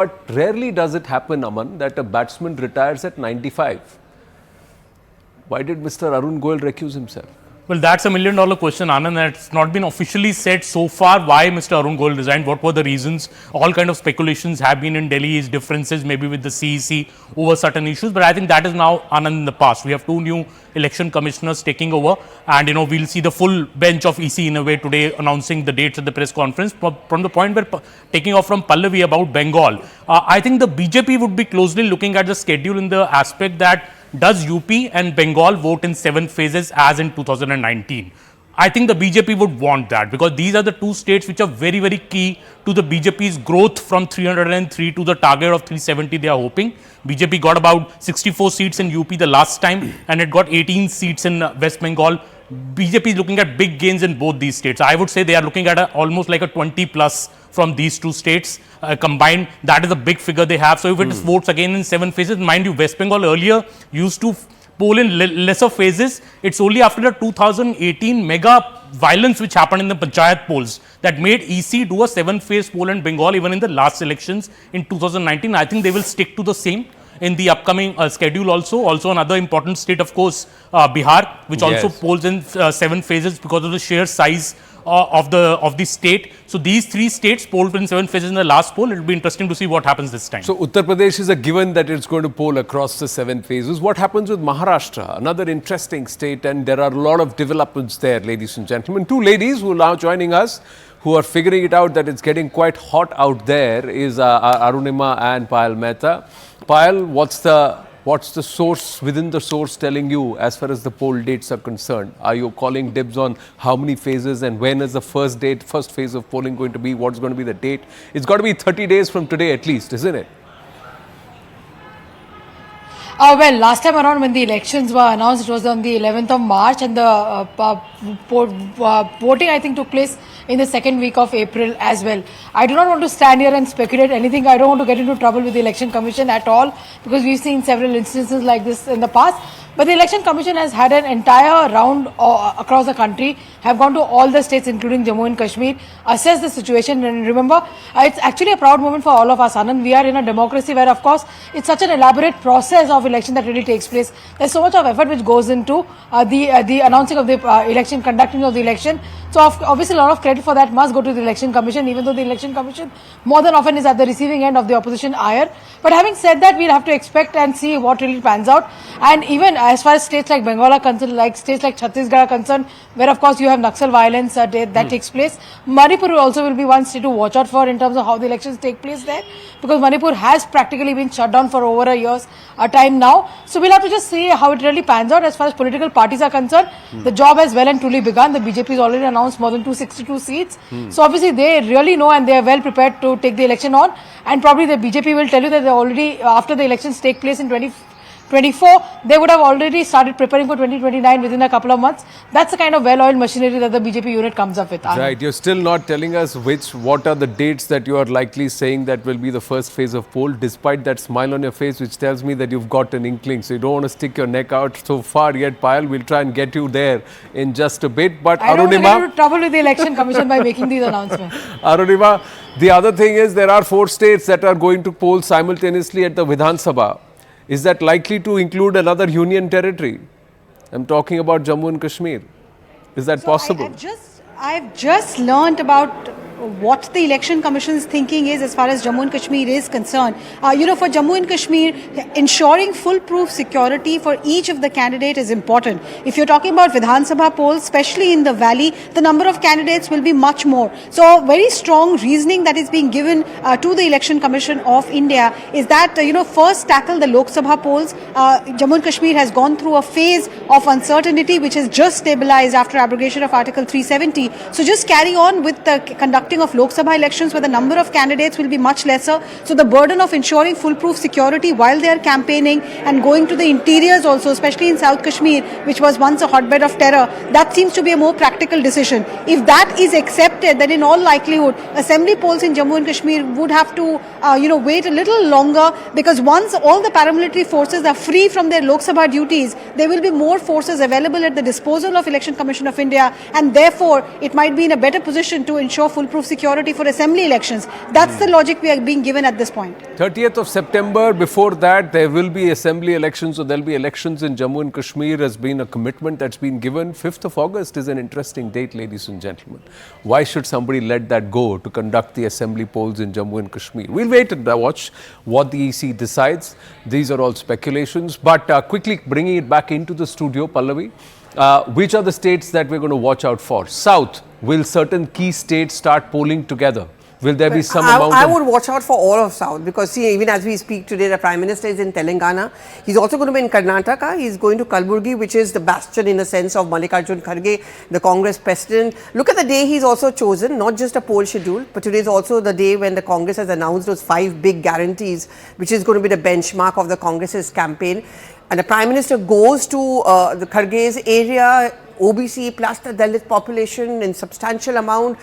But rarely does it happen, Aman, that a batsman retires at 95. Why did Mr. Arun Goel recuse himself? Well, that's $1 million question, Anand. It's not been officially said so far why Mr. Arun Goel resigned. What were the reasons? All kind of speculations have been in Delhi, his differences maybe with the CEC over certain issues. But I think that is now, Anand, in the past. We have 2 new election commissioners taking over, and we'll see the full bench of EC in a way today announcing the dates at the press conference. From the point where taking off from Pallavi about Bengal, I think the BJP would be closely looking at the schedule in the aspect that does UP and Bengal vote in 7 phases as in 2019? I think the BJP would want that, because these are the 2 states which are very, very key to the BJP's growth from 303 to the target of 370 they are hoping. BJP got about 64 seats in UP the last time, and it got 18 seats in West Bengal. BJP is looking at big gains in both these states. I would say they are looking at almost like a 20 plus from these 2 states combined. That is a big figure they have. So if it votes again in 7 phases, mind you, West Bengal earlier used to poll in lesser phases. It's only after the 2018 mega violence which happened in the Panchayat polls that made EC do a 7-phase poll in Bengal even in the last elections in 2019. I think they will stick to the same in the upcoming schedule also. Also another important state, of course, Bihar, which also polls in 7 phases because of the sheer size of the state. So these 3 states polled in 7 phases in the last poll. It will be interesting to see what happens this time. So Uttar Pradesh is a given that it's going to poll across the 7 phases. What happens with Maharashtra? Another interesting state, and there are a lot of developments there, ladies and gentlemen. 2 ladies who are now joining us, who are figuring it out that it's getting quite hot out there, is Arunima and Payal Mehta. Payal, what's the source within the source telling you as far as the poll dates are concerned? Are you calling dibs on how many phases and when is the first phase of polling going to be? What's going to be the date? It's got to be 30 days from today at least, isn't it? Well, last time around when the elections were announced, it was on the 11th of March, and the voting, I think, took place in the 2nd week of April as well. I do not want to stand here and speculate anything. I don't want to get into trouble with the Election Commission at all, because we've seen several instances like this in the past. But the Election Commission has had an entire round across the country, have gone to all the states including Jammu and Kashmir, assess the situation. And remember, it's actually a proud moment for all of us, Anand. We are in a democracy where, of course, it's such an elaborate process of election that really takes place. There's so much of effort which goes into the announcing of the election, conducting of the election. So obviously a lot of credit for that must go to the Election Commission, even though the Election Commission more than often is at the receiving end of the opposition ire. But having said that, we'll have to expect and see what really pans out. And even as far as states like Bengal are concerned, like states like Chhattisgarh are concerned, where of course you have Naxal violence that takes place, Manipur also will be one state to watch out for in terms of how the elections take place there, because Manipur has practically been shut down for over a year's time now. So we'll have to just see how it really pans out. As far as political parties are concerned, the job has well and truly begun. The BJP has already announced more than 262 seats. So obviously they really know and they are well prepared to take the election on. And probably the BJP will tell you that they already, after the elections take place in 2024, they would have already started preparing for 2029 within a couple of months. That's the kind of well-oiled machinery that the BJP unit comes up with. Right. You're still not telling us what are the dates that you are likely saying that will be the first phase of poll, despite that smile on your face, which tells me that you've got an inkling. So you don't want to stick your neck out so far yet, Payal. We'll try and get you there in just a bit. But I don't want to get into trouble with the Election Commission by making these announcements. Arunima, the other thing is there are 4 states that are going to poll simultaneously at the Vidhan Sabha. Is that likely to include another union territory? I'm talking about Jammu and Kashmir. Is that possible? I've just learned about what the Election Commission's thinking is as far as Jammu and Kashmir is concerned. For Jammu and Kashmir, ensuring foolproof security for each of the candidates is important. If you're talking about Vidhan Sabha polls, especially in the valley, the number of candidates will be much more. So very strong reasoning that is being given to the Election Commission of India is that, first tackle the Lok Sabha polls. Jammu and Kashmir has gone through a phase of uncertainty which has just stabilized after abrogation of Article 370. So just carry on with the conducting of Lok Sabha elections where the number of candidates will be much lesser. So the burden of ensuring foolproof security while they are campaigning and going to the interiors also, especially in South Kashmir, which was once a hotbed of terror, that seems to be a more practical decision. If that is accepted, then in all likelihood, assembly polls in Jammu and Kashmir would have to, wait a little longer, because once all the paramilitary forces are free from their Lok Sabha duties, there will be more forces available at the disposal of Election Commission of India, and therefore it might be in a better position to ensure foolproof foolproof security for assembly elections. That's the logic we are being given at this point. 30th of September, before that, there will be assembly elections, or there will be elections in Jammu and Kashmir has been a commitment that's been given. 5th of August is an interesting date, ladies and gentlemen. Why should somebody let that go to conduct the assembly polls in Jammu and Kashmir? We'll wait and watch what the EC decides. These are all speculations. But quickly bringing it back into the studio, Pallavi, which are the states that we're going to watch out for? South, will certain key states start polling together? Will there be some amount I would watch out for all of South, because see, even as we speak today, the Prime Minister is in Telangana. He's also going to be in Karnataka. He's going to Kalburgi, which is the bastion in a sense of Mallikarjun Kharge, the Congress president. Look at the day he's also chosen, not just a poll schedule, but today is also the day when the Congress has announced those 5 big guarantees, which is going to be the benchmark of the Congress's campaign. And the Prime Minister goes to the Kharge's area, OBC plus the Dalit population in substantial amount.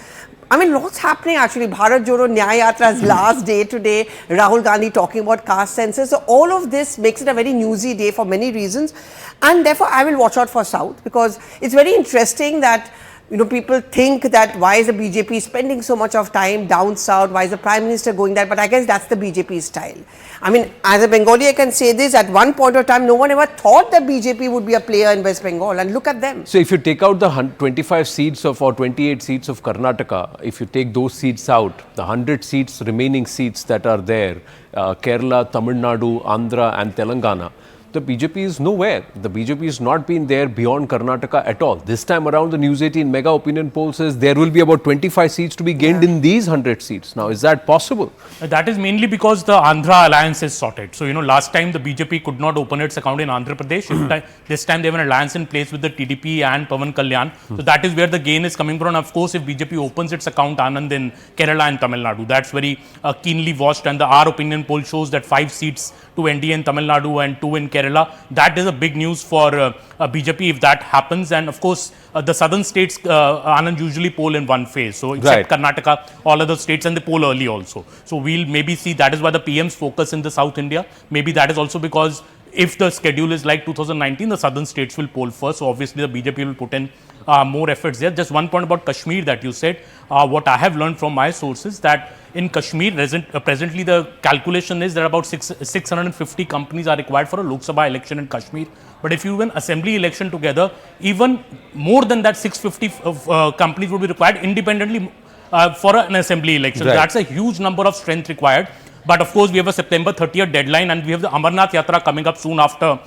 I mean, lots happening actually. Bharat Jodo Nyaya Yatra's last day today. Rahul Gandhi talking about caste census. So all of this makes it a very newsy day for many reasons. And therefore, I will watch out for South, because it's very interesting that, you know, people think that why is the BJP spending so much of time down south? Why is the Prime Minister going there? But I guess that's the BJP style. I mean, as a Bengali, I can say this, at one point of time, no one ever thought that BJP would be a player in West Bengal, and look at them. So if you take out the 25 seats of, or 28 seats of Karnataka, if you take those seats out, the 100 seats, remaining seats that are there, Kerala, Tamil Nadu, Andhra and Telangana, the BJP is nowhere. The BJP has not been there beyond Karnataka at all. This time around, the News 18 mega opinion poll says there will be about 25 seats to be gained in these 100 seats. Now, is that possible? That is mainly because the Andhra alliance is sorted. So, you know, last time the BJP could not open its account in Andhra Pradesh. This time they have an alliance in place with the TDP and Pawan Kalyan. So, that is where the gain is coming from. Of course, if BJP opens its account, Anand, in Kerala and Tamil Nadu, that's very keenly watched. And the our opinion poll shows that 5 seats to NDA in Tamil Nadu and 2 in Kerala. That is a big news for BJP if that happens. And of course, the southern states, Anand, usually poll in one phase. So except Karnataka, all other states, and they poll early also. So we'll maybe see, that is why the PM's focus in the South India. Maybe that is also because if the schedule is like 2019, the southern states will poll first. So obviously the BJP will put in more efforts there. Just one point about Kashmir that you said, what I have learned from my sources, that in Kashmir, presently the calculation is that about 650 companies are required for a Lok Sabha election in Kashmir. But if you win assembly election together, even more than that 650 companies would be required independently for an assembly election. Right. That's a huge number of strength required. But of course, we have a September 30th deadline, and we have the Amarnath Yatra coming up soon after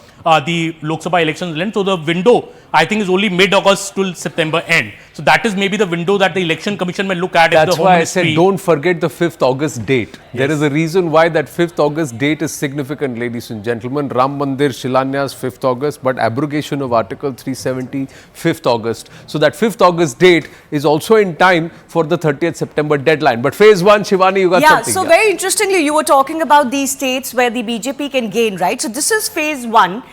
the Lok Sabha elections end. So the window, I think, is only mid-August till September end. So that is maybe the window that the election commission may look at. That's why I said don't forget the 5th August date. Yes. There is a reason why that 5th August date is significant, ladies and gentlemen. Ram Mandir Shilanyas 5th August, but abrogation of Article 370 5th August. So that 5th August date is also in time for the 30th September deadline. But phase 1, Shivani, you got something. So very interestingly, you were talking about these states where the BJP can gain, right? So this is phase 1.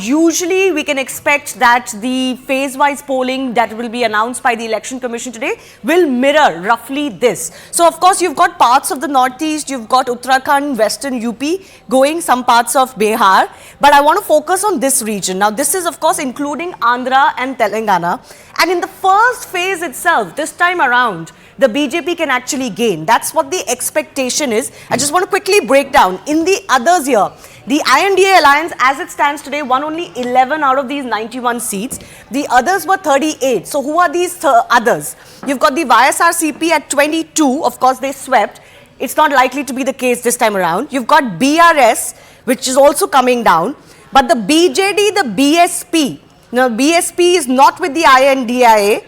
Usually we can expect that the phase-wise polling that will be announced by the Election Commission today will mirror roughly this. So of course you've got parts of the northeast, you've got Uttarakhand, western UP going, some parts of Bihar, but I want to focus on this region. Now this is of course including Andhra and Telangana, and in the first phase itself, this time around, the BJP can actually gain. That's what the expectation is. I just want to quickly break down. In the others here, the INDA alliance as it stands today won only 11 out of these 91 seats. The others were 38. So who are these others? You've got the YSRCP at 22. Of course, they swept. It's not likely to be the case this time around. You've got BRS, which is also coming down. But the BJD, the BSP, now BSP is not with the INDIA.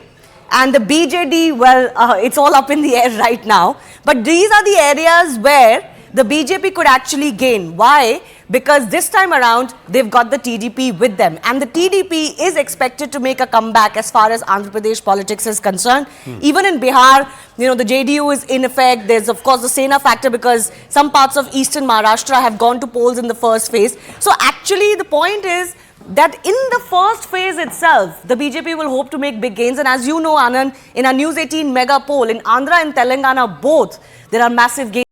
And the BJD, well, it's all up in the air right now. But these are the areas where the BJP could actually gain. Why? Because this time around, they've got the TDP with them. And the TDP is expected to make a comeback as far as Andhra Pradesh politics is concerned. Even in Bihar, you know, the JDU is in effect. There's, of course, the Sena factor because some parts of eastern Maharashtra have gone to polls in the first phase. So actually, the point is that in the first phase itself, the BJP will hope to make big gains. And as you know, Anand, in our News 18 mega poll, in Andhra and Telangana both, there are massive gains.